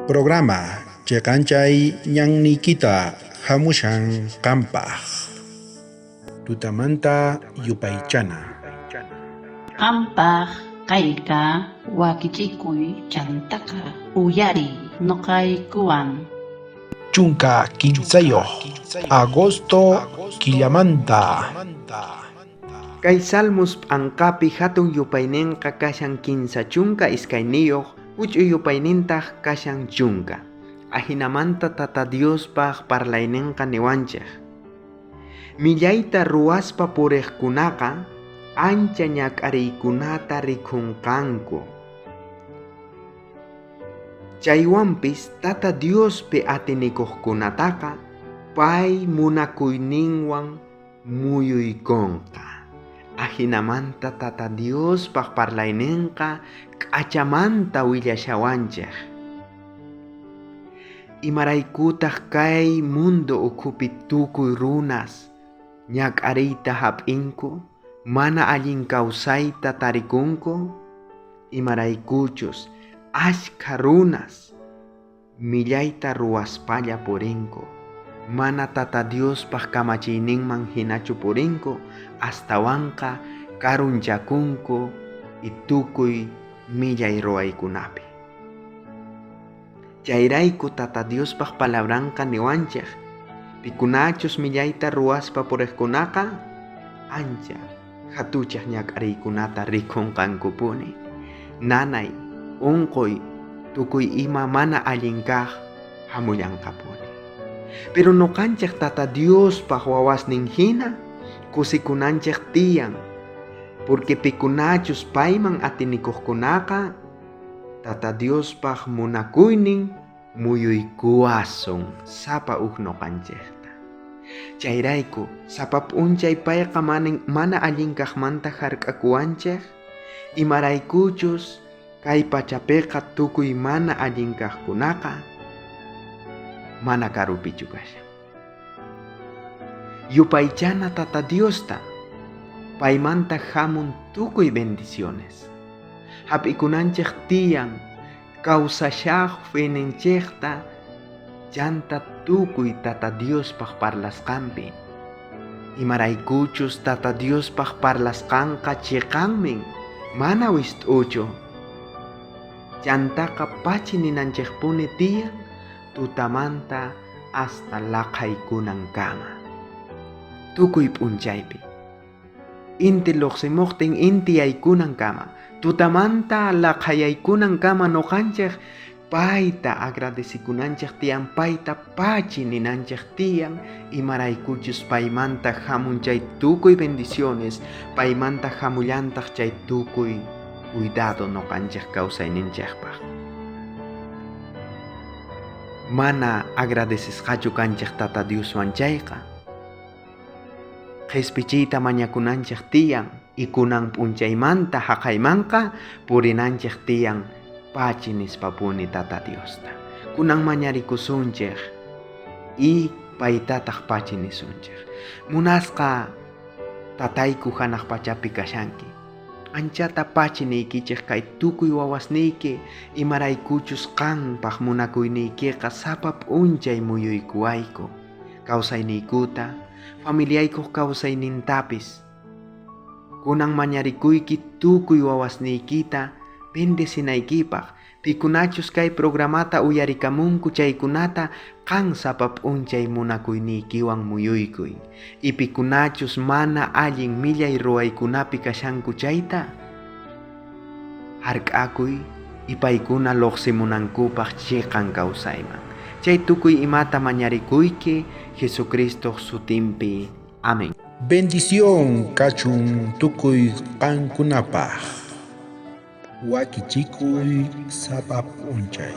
Programa Chekanchay Ñannikita Hamushan Kampaj Tutamanta Yupaychana Qampaq kayka wakichikuy chantaka uyari noqaykuwan. Chunka Quinzayo Agosto Killamanta Kay Salmos ankapi hatun yupayninqa kashan kinsa chunka iskayniyuq huch'uy yupaynintaq kashan chunka. Ahinamanta tata Diospaq parlayninqa niwanchik. Millayta ruwaspa puriqkunaqa ancha ñak'ariykunata rikunqanku. Chaywanpis tata Diospi atinikuqkunataqa pay munakuyninwan muyuykunqa. Ahinamanta tata Diospaq parlayninqa k'achamanta willashawanchik. Imaraykutaq kay mundo ukhupi tukuy runas ñak'ariyta hap'inku, mana allin kawsayta tarikunku, imaraykuchus ashka runas millayta ruwaspalla purinku, mana tata Diospaq kamachiyninman hinachu purinku, astawanqa karunchakunku tukuy millay ruwaykunapi. Chayrayku tata Diospaq palabranqa niwanchik, pikunachus millayta ruwaspa puriqkunaqa ancha hatuchaq ñak'ariykunata rikunqankupuni. Nanay, unquy, tukuy ima mana allin kaq hamullanqapuni. Pero nuqanchik tata Diospaq wawasnin hina kusikunanchik tiyan, porque pikunachus payman atinikuqkunaqa tata Diospaq munakuynin muyuykuwasun sapa huk nuqanchikta. Chayrayku sapa p'unchay payqa mana allin kaqmanta hark'akuwanchik, imaraykuchus kay pachapiqa tukuy mana allin kaqkunaqa mana karupichu kashan. Yupaychana tata Diosta, paymanta hamun tukuy bendiciones. Hap'ikunanchik tiyan kawsashaq fininchikta chanta tukuy tata Diospaq parlasqanpi. Imaraykuchus tata Diospaq parlasqanqa chiqanmin mana wist'uchu. Chantaqa pachi ninanchikpuni tiyan tutamanta hasta laqhaykunankama. Tukuy p'unchaypi inti lluqsimuqtin inti yaykunankama, tutamanta laqhayaykunankama nuqanchik payta agradecikunanchik tiyan, payta pachi ninanchik tiyan, imaraykuchus paymanta hamun chay tukuy bendiciones, paymanta hamullantaq chay tukuy cuidado nuqanchik kawsayninchikpaq. Mana agradecisqachu kanchik tata Dioswan chayqa. Qhispichiyta mañakunanchik tiyan y kunan p'unchaymanta haqaymanqa purinanchik tiyan pachi nispapuni tata Diosta. Kunan mañarikusunchik y paytataq pachi nisunchik. Munasqa tatayku hanaq pachapi kashanki, anchata pachi niykichik kay tukuy wawasniyki, imaraykuchus qanpaq munakuyniykiqa sapa p'unchay muyuykuwayku, kawsayniykuta, familiaykuq kawsaynintapis. Kunan mañarikuyki tukuy wawasniykita bendecinaykipaq, pikunachus kay programata uyarikamunku chaykunata qan sapa p'unchay munakuyniykiwan muyuykuy. Y pikunachus mana allin millay ruwaykunapi kashanku chayta hark'akuy y paykuna lluqsimunankupaq chiqan kawsayman. Chay tukuy imata mañarikuyki Jesucristo sutinpi. Amén. Bendición Kachun Tukuy Kankunapaj Wakichikuy Sapap Unchay